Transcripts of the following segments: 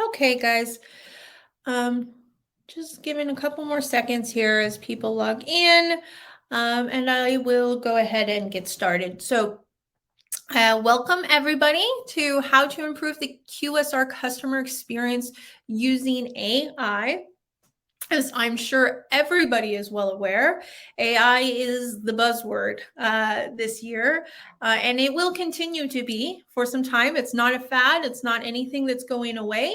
Okay, guys. Um, just giving a couple more seconds here as people log in, and I will go ahead and get started. Welcome everybody to how to improve the QSR customer experience using AI. As I'm sure everybody is well aware, AI is the buzzword this year, and it will continue to be for some time. It's not a fad. It's not anything that's going away.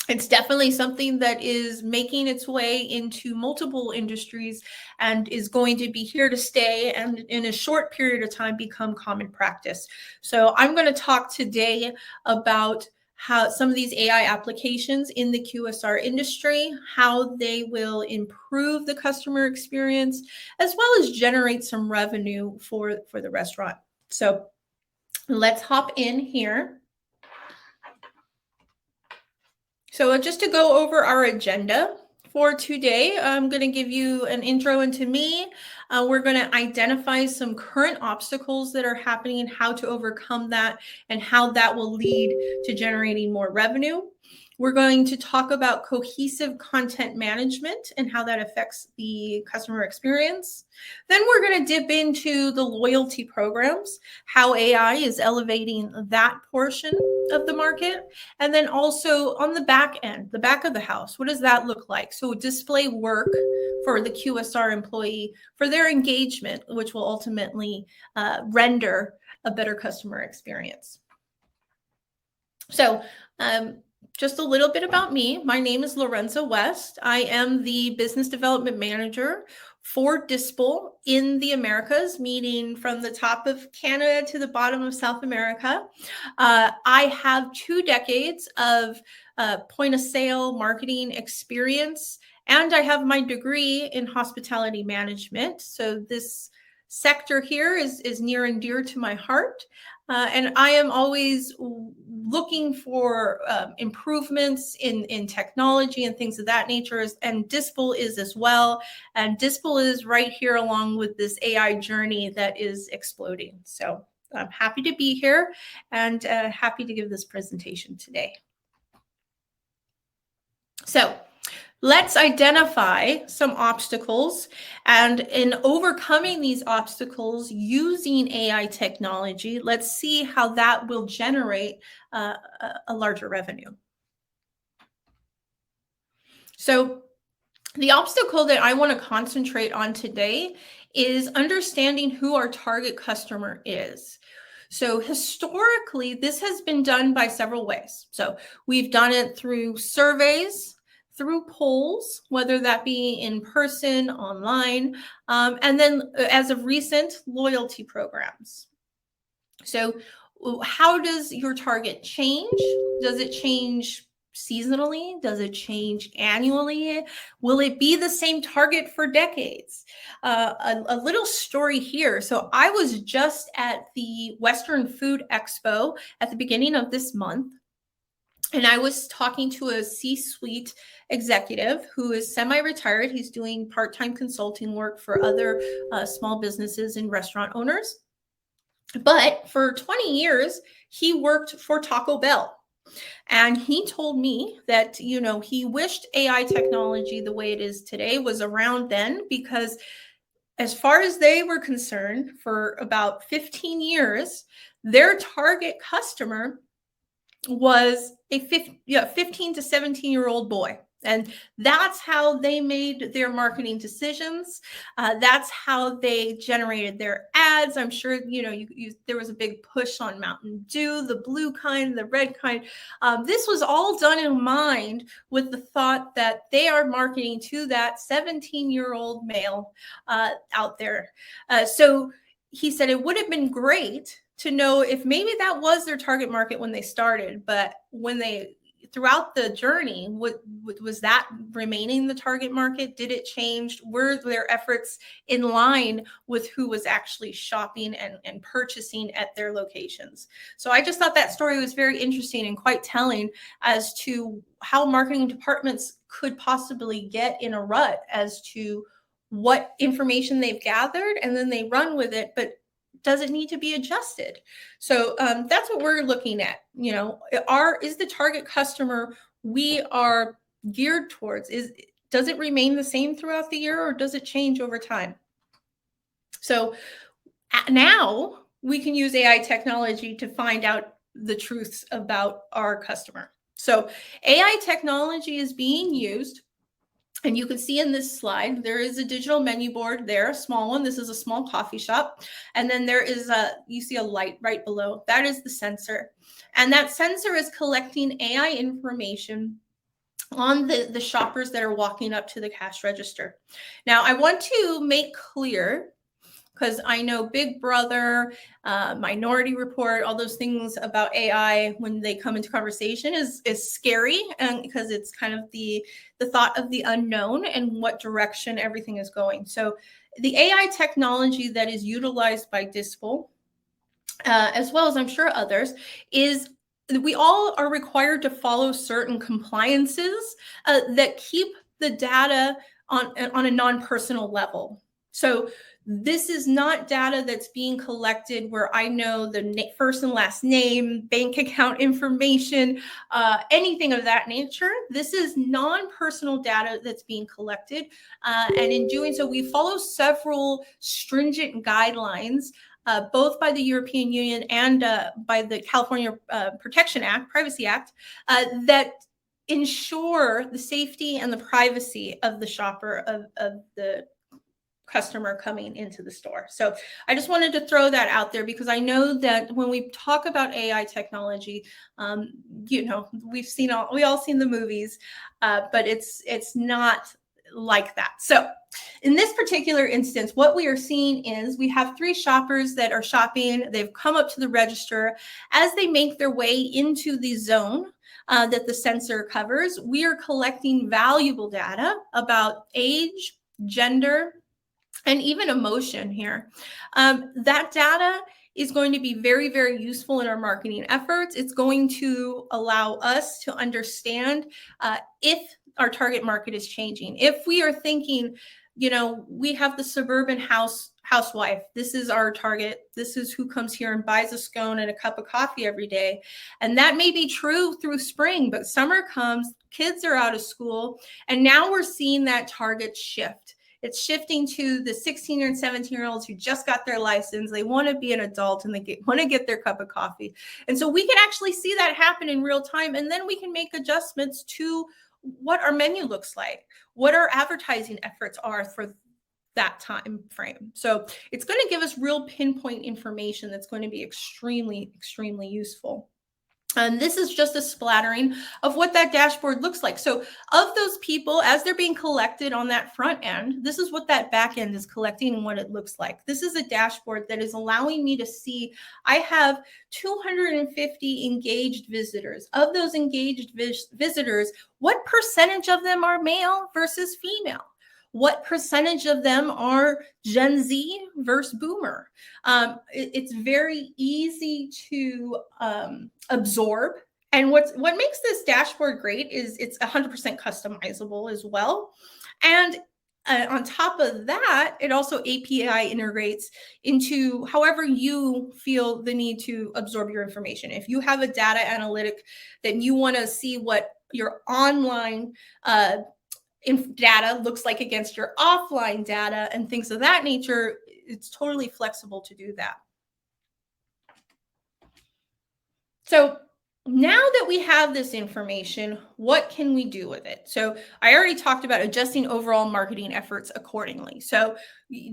It's definitely something that is making its way into multiple industries and is going to be here to stay and in a short period of time become common practice. So I'm going to talk today about how some of these AI applications in the QSR industry, how they will improve the customer experience, as well as generate some revenue for the restaurant. So let's hop in here. So just to go over our agenda for today, I'm going to give you an intro into me. We're going to identify some current obstacles that are happening and how to overcome that and how that will lead to generating more revenue. We're going to talk about cohesive content management and how that affects the customer experience. Then we're going to dip into the loyalty programs, how AI is elevating that portion of the market. And then also on the back end, the back of the house, what does that look like? So display work for the QSR employee for their engagement, which will ultimately render a better customer experience. So just a little bit about me. My name is Lorenza West. I am the business development manager for Dispel in the Americas, meaning from the top of Canada to the bottom of South America. I have 2 decades of point of sale marketing experience, and I have my degree in hospitality management. So this sector here is near and dear to my heart. And I am always looking for improvements in technology and things of that nature, and Dispel is as well. And Dispel is right here along with this AI journey that is exploding. So I'm happy to be here and happy to give this presentation today. So let's identify some obstacles, and in overcoming these obstacles using AI technology, let's see how that will generate a larger revenue. So the obstacle that I want to concentrate on today is understanding who our target customer is. So historically, this has been done by several ways. So we've done it through surveys, through polls, whether that be in person, online, and then as of recent, loyalty programs. So how does your target change? Does it change seasonally? Does it change annually? Will it be the same target for decades? A little story here. So I was just at the Western Food Expo at the beginning of this month, and I was talking to a C-suite executive who is semi-retired. He's doing part-time consulting work for other small businesses and restaurant owners. But for 20 years, he worked for Taco Bell. And he told me that, he wished AI technology the way it is today was around then, because as far as they were concerned, for about 15 years, their target customer was a 15 to 17-year-old boy. And that's how they made their marketing decisions. That's how they generated their ads. I'm sure, there was a big push on Mountain Dew, the blue kind, the red kind. This was all done in mind with the thought that they are marketing to that 17-year-old male out there. So he said it would have been great to know if maybe that was their target market when they started, but throughout the journey, was that remaining the target market? Did it change? Were their efforts in line with who was actually shopping and purchasing at their locations? So I just thought that story was very interesting and quite telling as to how marketing departments could possibly get in a rut as to what information they've gathered, and then they run with it, but does it need to be adjusted? So that's what we're looking at. You know, is the target customer we are geared towards, does it remain the same throughout the year, or does it change over time? So now we can use AI technology to find out the truths about our customer. So AI technology is being used, and you can see in this slide, there is a digital menu board there, a small one. This is a small coffee shop. And then there is you see a light right below. That is the sensor. And that sensor is collecting AI information on the shoppers that are walking up to the cash register. Now, I want to make clear, because I know Big Brother, Minority Report, all those things about AI when they come into conversation is scary, and because it's kind of the thought of the unknown and what direction everything is going. So the AI technology that is utilized by Dispel, as well as I'm sure others, is we all are required to follow certain compliances that keep the data on a non-personal level. So this is not data that's being collected where I know the first and last name, bank account information, anything of that nature. This is non-personal data that's being collected. And in doing so, we follow several stringent guidelines, both by the European Union and by the California Protection Act, Privacy Act, that ensure the safety and the privacy of the shopper, of the customer coming into the store. So I just wanted to throw that out there, because I know that when we talk about AI technology, you know, we all seen the movies, but it's not like that. So in this particular instance, what we are seeing is we have 3 shoppers that are shopping. They've come up to the register. As they make their way into the zone that the sensor covers, we are collecting valuable data about age, gender, and even emotion here. That data is going to be very, very useful in our marketing efforts. It's going to allow us to understand if our target market is changing. If we are thinking, you know, we have the suburban housewife. This is our target. This is who comes here and buys a scone and a cup of coffee every day. And that may be true through spring, but summer comes, kids are out of school, and now we're seeing that target shift. It's shifting to the 16 and 17-year-olds who just got their license. They want to be an adult and they want to get their cup of coffee. And so we can actually see that happen in real time. And then we can make adjustments to what our menu looks like, what our advertising efforts are for that time frame. So it's going to give us real pinpoint information that's going to be extremely, extremely useful. And this is just a splattering of what that dashboard looks like. So of those people, as they're being collected on that front end, this is what that back end is collecting and what it looks like. This is a dashboard that is allowing me to see I have 250 engaged visitors. Of those engaged visitors, what percentage of them are male versus female? What percentage of them are Gen Z versus Boomer? It's very easy to absorb. And what makes this dashboard great is it's 100% customizable as well. And on top of that, it also API integrates into however you feel the need to absorb your information. If you have a data analytic, then you want to see what your online data looks like against your offline data and things of that nature, it's totally flexible to do that. So now that we have this information, what can we do with it? So I already talked about adjusting overall marketing efforts accordingly. So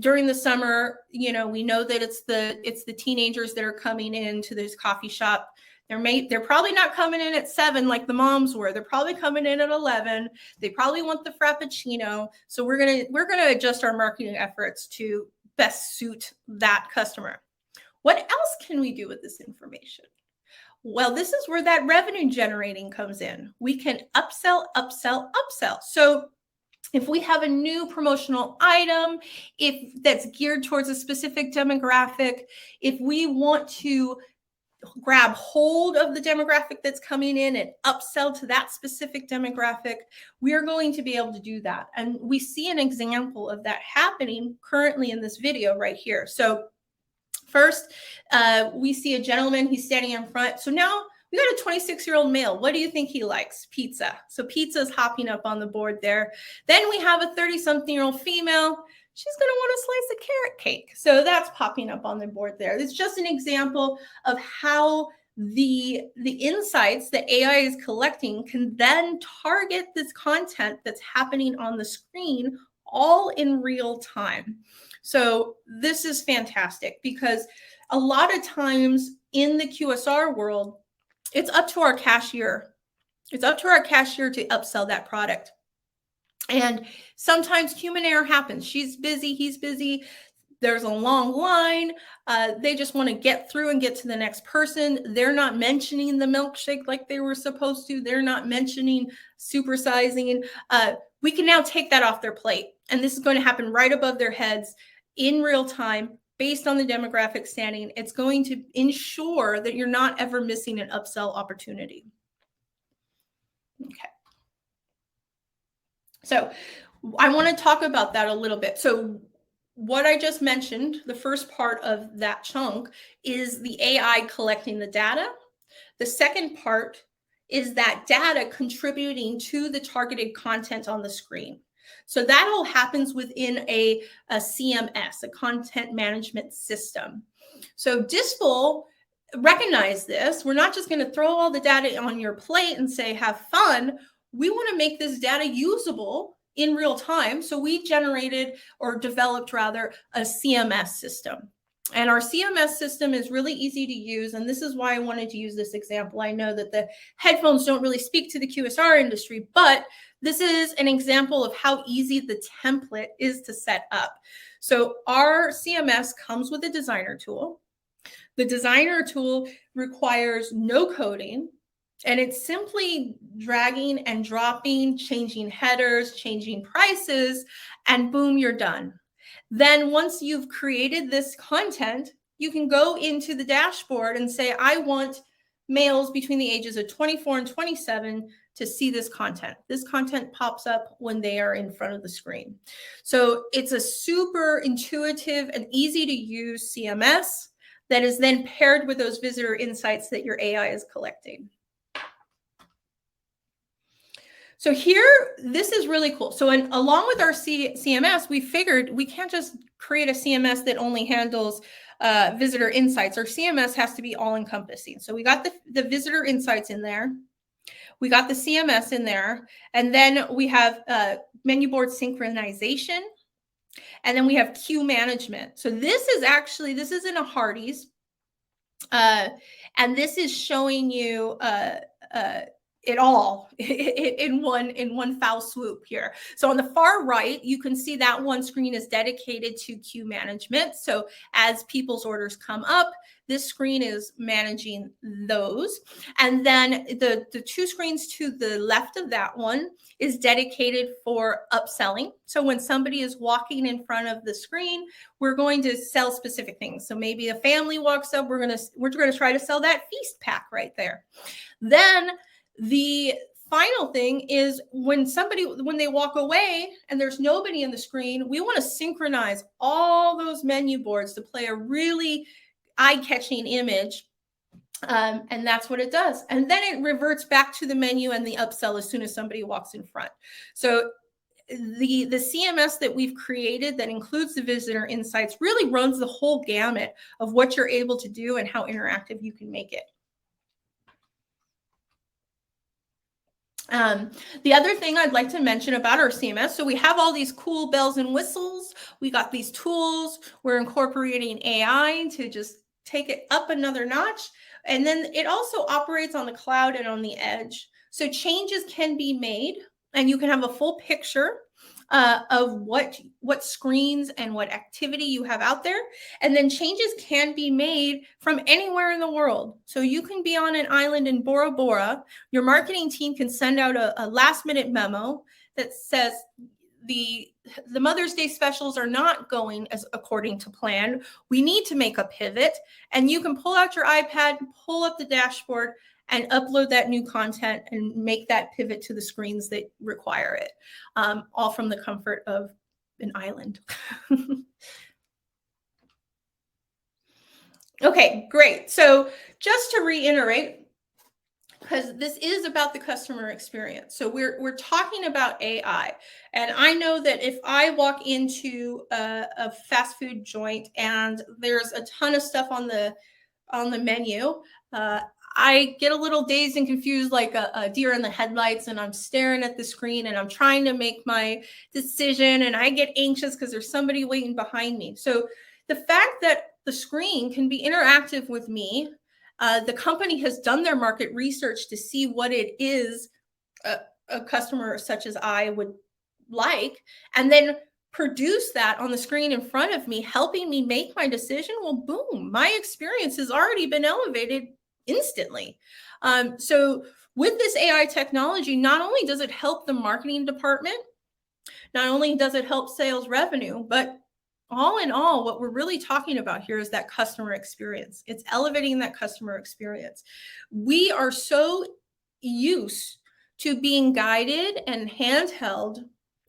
during the summer, you know, we know that it's the teenagers that are coming into this coffee shop. They're probably not coming in at 7 like the moms were. They're probably coming in at 11. They probably want the Frappuccino. So we're gonna adjust our marketing efforts to best suit that customer. What else can we do with this information? Well, this is where that revenue generating comes in. We can upsell, upsell, upsell. So if we have a new promotional item, if that's geared towards a specific demographic, if we want to grab hold of the demographic that's coming in and upsell to that specific demographic, we are going to be able to do that. And we see an example of that happening currently in this video right here. So First, we see a gentleman, he's standing in front. So now we got a 26-year-old male. What do you think he likes? Pizza. So pizza is hopping up on the board there. Then we have a 30-something-year-old female. She's going to want a slice of carrot cake. So that's popping up on the board there. It's just an example of how the insights that AI is collecting can then target this content that's happening on the screen all in real time. So this is fantastic because a lot of times in the QSR world, it's up to our cashier. It's up to our cashier to upsell that product. And sometimes human error happens. She's busy, he's busy. There's a long line. They just want to get through and get to the next person. They're not mentioning the milkshake like they were supposed to. They're not mentioning supersizing. We can now take that off their plate. And this is going to happen right above their heads in real time based on the demographic standing. It's going to ensure that you're not ever missing an upsell opportunity. Okay. So I want to talk about that a little bit. So what I just mentioned, the first part of that chunk is the AI collecting the data. The second part is that data contributing to the targeted content on the screen. So that all happens within a CMS, a content management system. So Dispel recognize this. We're not just going to throw all the data on your plate and say, have fun. We want to make this data usable in real time. So we generated or developed rather a CMS system. And our CMS system is really easy to use. And this is why I wanted to use this example. I know that the headphones don't really speak to the QSR industry, but this is an example of how easy the template is to set up. So our CMS comes with a designer tool. The designer tool requires no coding, and it's simply dragging and dropping, changing headers, changing prices, and boom, you're done. Then once you've created this content, you can go into the dashboard and say, I want males between the ages of 24 and 27 to see this content. This content pops up when they are in front of the screen. So it's a super intuitive and easy to use CMS that is then paired with those visitor insights that your AI is collecting. So here, this is really cool. So along with our CMS, we figured we can't just create a CMS that only handles visitor insights. Our CMS has to be all encompassing. So we got the visitor insights in there. We got the CMS in there. And then we have menu board synchronization. And then we have queue management. So this is in a Hardee's. And this is showing you it all in one foul swoop here. So on the far right, you can see that one screen is dedicated to queue management. So as people's orders come up, this screen is managing those. And then the two screens to the left of that one is dedicated for upselling. So when somebody is walking in front of the screen, we're going to sell specific things. So maybe a family walks up, we're going to try to sell that feast pack right there. Then the final thing is when they walk away and there's nobody in the screen, we want to synchronize all those menu boards to play a really eye-catching image. And that's what it does. And then it reverts back to the menu and the upsell as soon as somebody walks in front. So the CMS that we've created that includes the visitor insights really runs the whole gamut of what you're able to do and how interactive you can make it. The other thing I'd like to mention about our CMS, so we have all these cool bells and whistles. We got these tools. We're incorporating AI to just take it up another notch. And then it also operates on the cloud and on the edge. So changes can be made and you can have a full picture of what screens and what activity you have out there. And then changes can be made from anywhere in the world. So you can be on an island in Bora Bora. Your marketing team can send out a last minute memo that says the Mother's Day specials are not going as according to plan. We need to make a pivot. And you can pull out your iPad, pull up the dashboard, and upload that new content and make that pivot to the screens that require it, all from the comfort of an island. Okay, great. So just to reiterate, because this is about the customer experience. So we're talking about AI, and I know that if I walk into a fast food joint and there's a ton of stuff on the menu, uh, I get a little dazed and confused, like a deer in the headlights, and I'm staring at the screen and I'm trying to make my decision, and I get anxious because there's somebody waiting behind me. So the fact that the screen can be interactive with me, the company has done their market research to see what it is a customer such as I would like, and then produce that on the screen in front of me, helping me make my decision. Well, boom, my experience has already been elevated instantly. So, with this AI technology, not only does it help the marketing department, not only does it help sales revenue, but all in all, what we're really talking about here is that customer experience. It's elevating that customer experience. We are so used to being guided and handheld,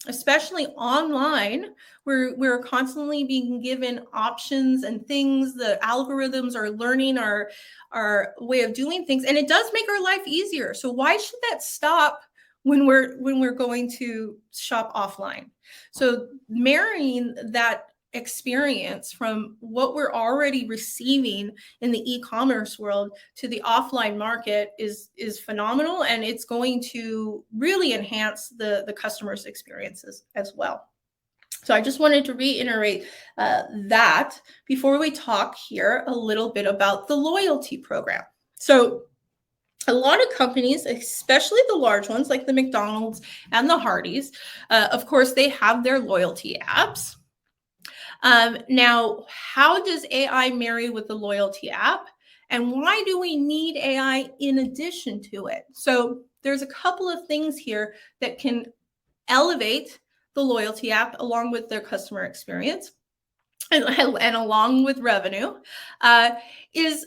especially online, where we're constantly being given options and things. The algorithms are learning our way of doing things, and it does make our life easier. So why should that stop when we're going to shop offline? So marrying that experience from what we're already receiving in the e-commerce world to the offline market is phenomenal, and it's going to really enhance the customers' experiences as well. So I just wanted to reiterate that before we talk here a little bit about the loyalty program. So a lot of companies, especially the large ones like the McDonald's and the Hardee's, of course, they have their loyalty apps. Now, how does AI marry with the loyalty app? And why do we need AI in addition to it? So there's a couple of things here that can elevate the loyalty app along with their customer experience and along with revenue, is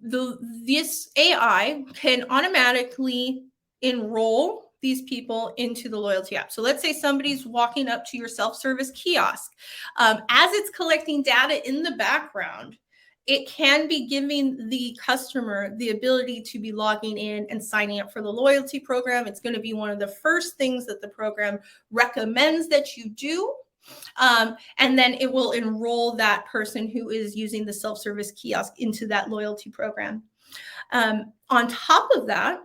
this AI can automatically enroll these people into the loyalty app. So let's say somebody's walking up to your self-service kiosk. As it's collecting data in the background, it can be giving the customer the ability to be logging in and signing up for the loyalty program. It's going to be one of the first things that the program recommends that you do. And then it will enroll that person who is using the self-service kiosk into that loyalty program. On top of that,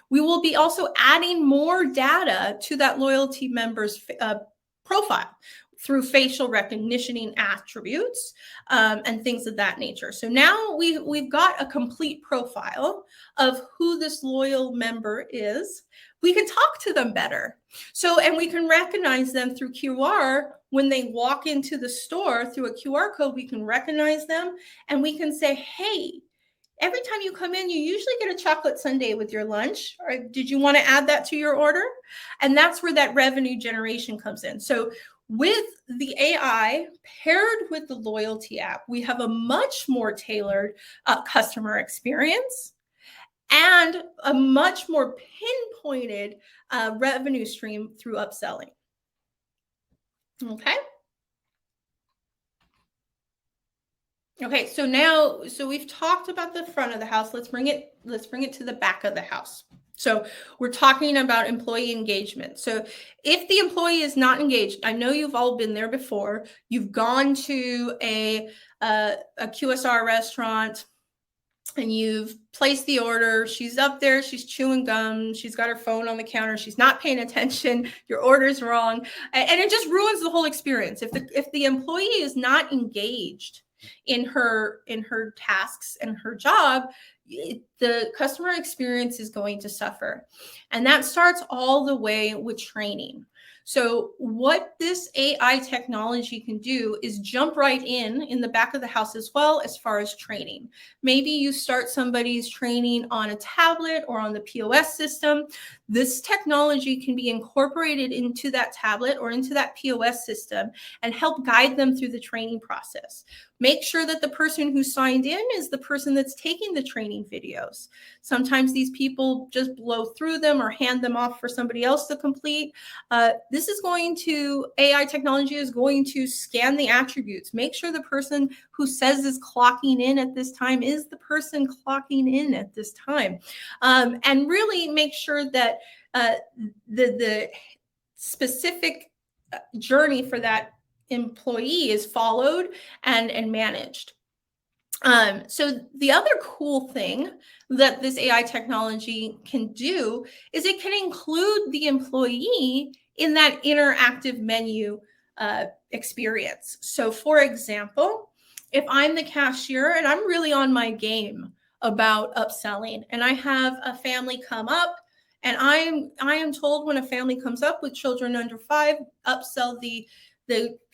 we will be also adding more data to that loyalty member's profile through facial recognition attributes and things of that nature. So now we've got a complete profile of who this loyal member is. We can talk to them better. So, and we can recognize them through QR. When they walk into the store through a QR code, we can recognize them and we can say, hey, every time you come in, you usually get a chocolate sundae with your lunch. Or did you want to add that to your order? And that's where that revenue generation comes in. So with the AI paired with the loyalty app, we have a much more tailored customer experience and a much more pinpointed revenue stream through upselling. Okay. Okay, so we've talked about the front of the house. Let's bring it to the back of the house. So we're talking about employee engagement. So if the employee is not engaged, I know you've all been there before. You've gone to a QSR restaurant and you've placed the order. She's up there, she's chewing gum, she's got her phone on the counter, she's not paying attention, your order's wrong, and it just ruins the whole experience. If the employee is not engaged in her tasks and her job, the customer experience is going to suffer. And that starts all the way with training. So what this AI technology can do is jump right in the back of the house as well as far as training. Maybe you start somebody's training on a tablet or on the POS system. This technology can be incorporated into that tablet or into that POS system and help guide them through the training process. Make sure that the person who signed in is the person that's taking the training videos. Sometimes these people just blow through them or hand them off for somebody else to complete. This is going to, AI technology is going to scan the attributes. Make sure the person who says is clocking in at this time is the person clocking in at this time. And really make sure that the specific journey for that employee is followed and managed. So the other cool thing that this AI technology can do is it can include the employee in that interactive menu experience. So for example, if I'm the cashier and I'm really on my game about upselling and I have a family come up, and I am told when a family comes up with children under 5, upsell the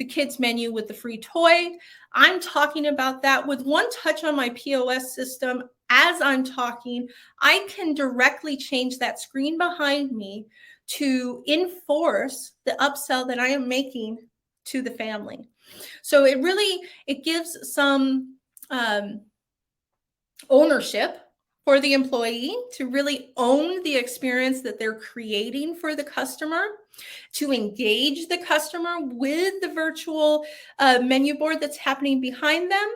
kids menu with the free toy. I'm talking about that with one touch on my POS system. As I'm talking, I can directly change that screen behind me to enforce the upsell that I am making to the family. So it gives some ownership for the employee to really own the experience that they're creating for the customer, to engage the customer with the virtual menu board that's happening behind them,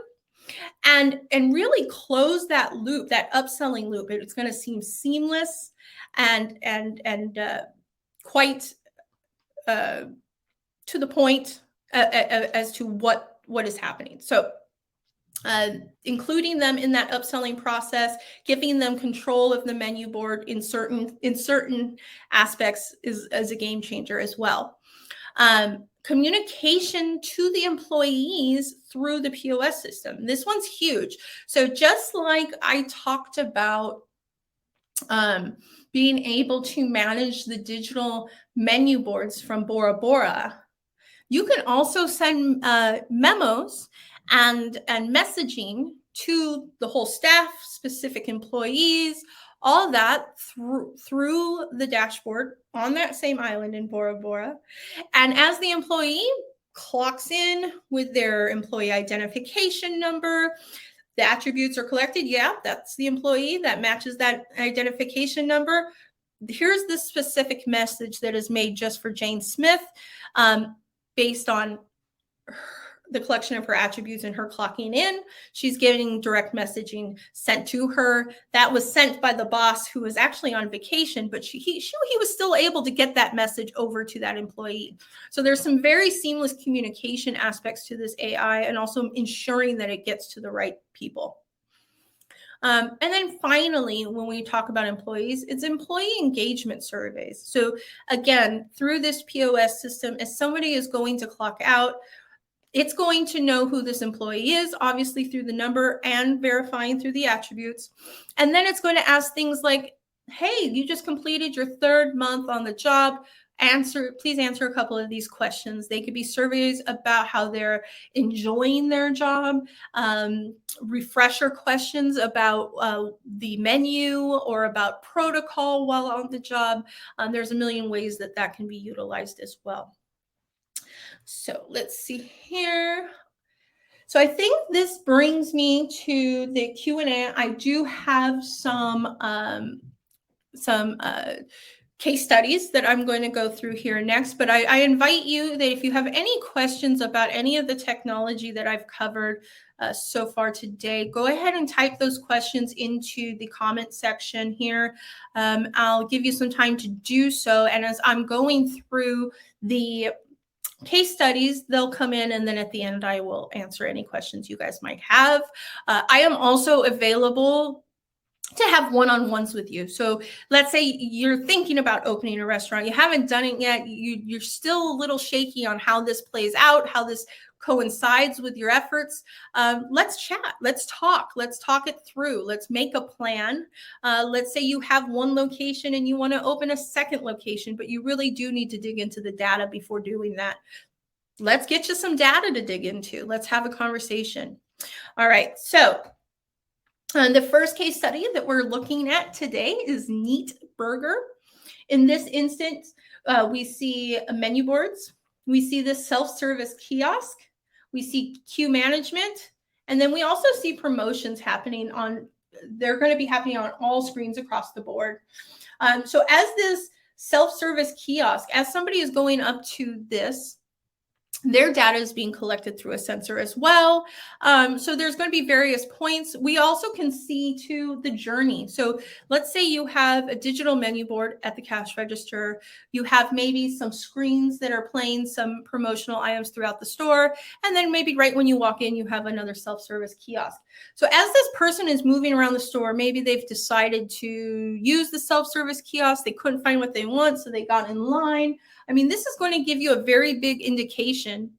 and really close that loop, that upselling loop. It's going to seem seamless and quite to the point as to what is happening. So including them in that upselling process, giving them control of the menu board in certain aspects is a game changer as well. Communication to the employees through the POS system. This one's huge. So just like I talked about being able to manage the digital menu boards from Bora Bora, you can also send memos and messaging to the whole staff, specific employees, all that through the dashboard on that same island in Bora Bora. And as the employee clocks in with their employee identification number, the attributes are collected. Yeah, that's the employee that matches that identification number. Here's the specific message that is made just for Jane Smith, based on the collection of her attributes and her clocking in. She's getting direct messaging sent to her. That was sent by the boss who was actually on vacation, but he was still able to get that message over to that employee. So there's some very seamless communication aspects to this AI, and also ensuring that it gets to the right people. And then finally, when we talk about employees, it's employee engagement surveys. So again, through this POS system, as somebody is going to clock out, it's going to know who this employee is, obviously through the number and verifying through the attributes. And then it's going to ask things like, hey, you just completed your 3rd month on the job. Please answer a couple of these questions. They could be surveys about how they're enjoying their job, refresher questions about the menu or about protocol while on the job. There's a million ways that can be utilized as well. So let's see here. So I think this brings me to the Q&A. I do have some case studies that I'm going to go through here next, but I invite you that if you have any questions about any of the technology that I've covered so far today, go ahead and type those questions into the comment section here. I'll give you some time to do so. And as I'm going through the case studies, they'll come in, and then at the end I will answer any questions you guys might have. I am also available to have one-on-ones with you. So let's say you're thinking about opening a restaurant, you haven't done it yet, you're still a little shaky on how this plays out, how this coincides with your efforts. Let's chat, let's talk it through, let's make a plan. Let's say you have one location and you want to open a second location, but you really do need to dig into the data before doing that. Let's get you some data to dig into. Let's have a conversation. All right, so the first case study that we're looking at today is Neat Burger. In this instance, we see menu boards. We see this self-service kiosk. We see queue management. And then we also see promotions happening on, they're going to be happening on all screens across the board. So as this self-service kiosk, as somebody is going up to this, their data is being collected through a sensor as well. So there's going to be various points. We also can see to the journey. So let's say you have a digital menu board at the cash register. You have maybe some screens that are playing some promotional items throughout the store. And then maybe right when you walk in, you have another self-service kiosk. So as this person is moving around the store, maybe they've decided to use the self-service kiosk. They couldn't find what they want, so they got in line. I mean, this is going to give you a very big indication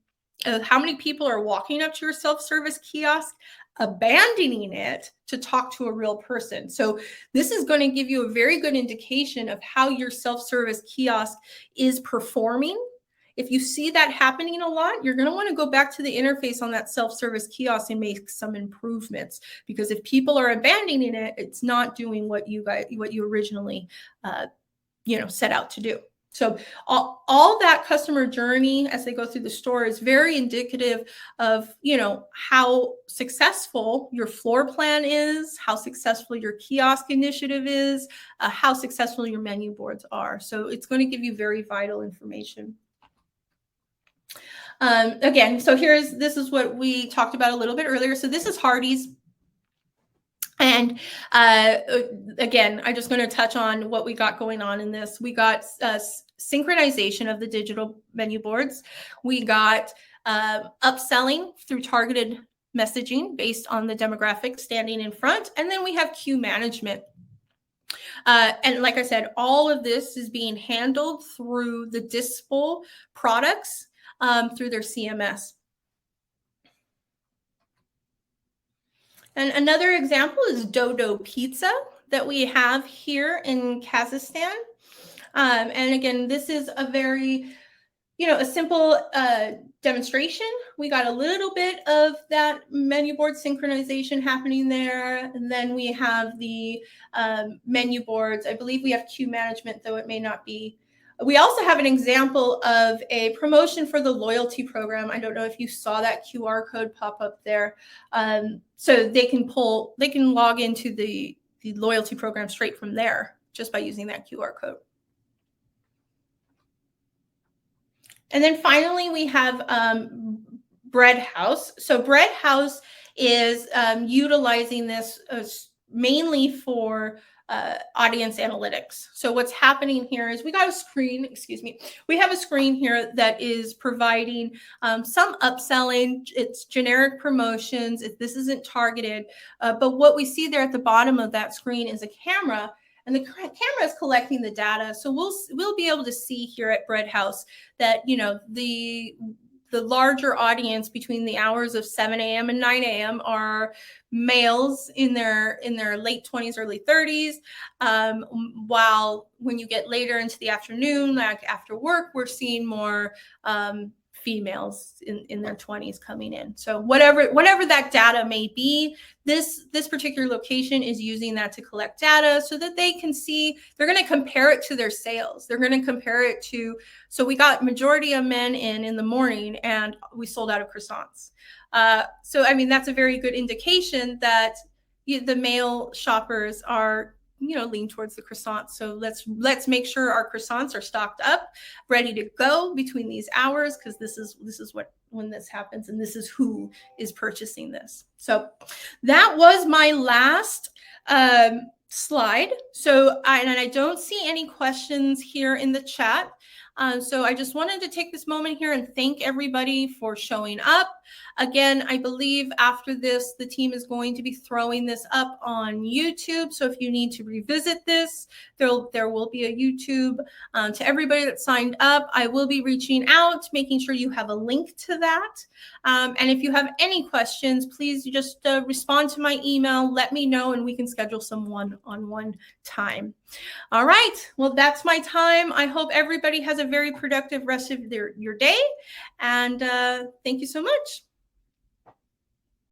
of how many people are walking up to your self-service kiosk, abandoning it to talk to a real person. So this is going to give you a very good indication of how your self-service kiosk is performing. If you see that happening a lot, you're going to want to go back to the interface on that self-service kiosk and make some improvements, because if people are abandoning it, it's not doing what you originally set out to do. So all that customer journey as they go through the store is very indicative of, how successful your floor plan is, how successful your kiosk initiative is, how successful your menu boards are. So it's going to give you very vital information. Again, so this is what we talked about a little bit earlier. So this is Hardee's. And again, I'm just going to touch on what we got going on in this. We got synchronization of the digital menu boards. We got upselling through targeted messaging based on the demographic standing in front. And then we have queue management. And like I said, all of this is being handled through the Dispo products through their CMS. And another example is Dodo Pizza that we have here in Kazakhstan. And again, this is a very, a simple demonstration. We got a little bit of that menu board synchronization happening there. And then we have the menu boards. I believe we have queue management, though it may not be. We also have an example of a promotion for the loyalty program. I don't know if you saw that QR code pop up there. So they can log into the loyalty program straight from there just by using that QR code. And then finally, we have Bread House. So Bread House is utilizing this mainly for audience analytics. So what's happening here is we have a screen here that is providing some upselling. It's generic promotions. This isn't targeted, but what we see there at the bottom of that screen is a camera, and the camera is collecting the data. So we'll be able to see here at Bread House that the larger audience between the hours of 7 a.m. and 9 a.m. are males in their late 20s, early 30s. While when you get later into the afternoon, like after work, we're seeing more females in their 20s coming in. So whatever that data may be, this particular location is using that to collect data so that they can see, they're going to compare it to their sales. They're going to compare it to, so we got majority of men in the morning and we sold out of croissants. So, I mean, that's a very good indication that the male shoppers are lean towards the croissants. So let's make sure our croissants are stocked up, ready to go between these hours, because this is when this happens, and this is who is purchasing this. So that was my last slide. So I don't see any questions here in the chat. So I just wanted to take this moment here and thank everybody for showing up. Again, I believe after this, the team is going to be throwing this up on YouTube. So if you need to revisit this, there will be a YouTube. To everybody that signed up, I will be reaching out, making sure you have a link to that. And if you have any questions, please just respond to my email, let me know, and we can schedule some one-on-one time. All right. Well, that's my time. I hope everybody has a very productive rest of your day. And thank you so much.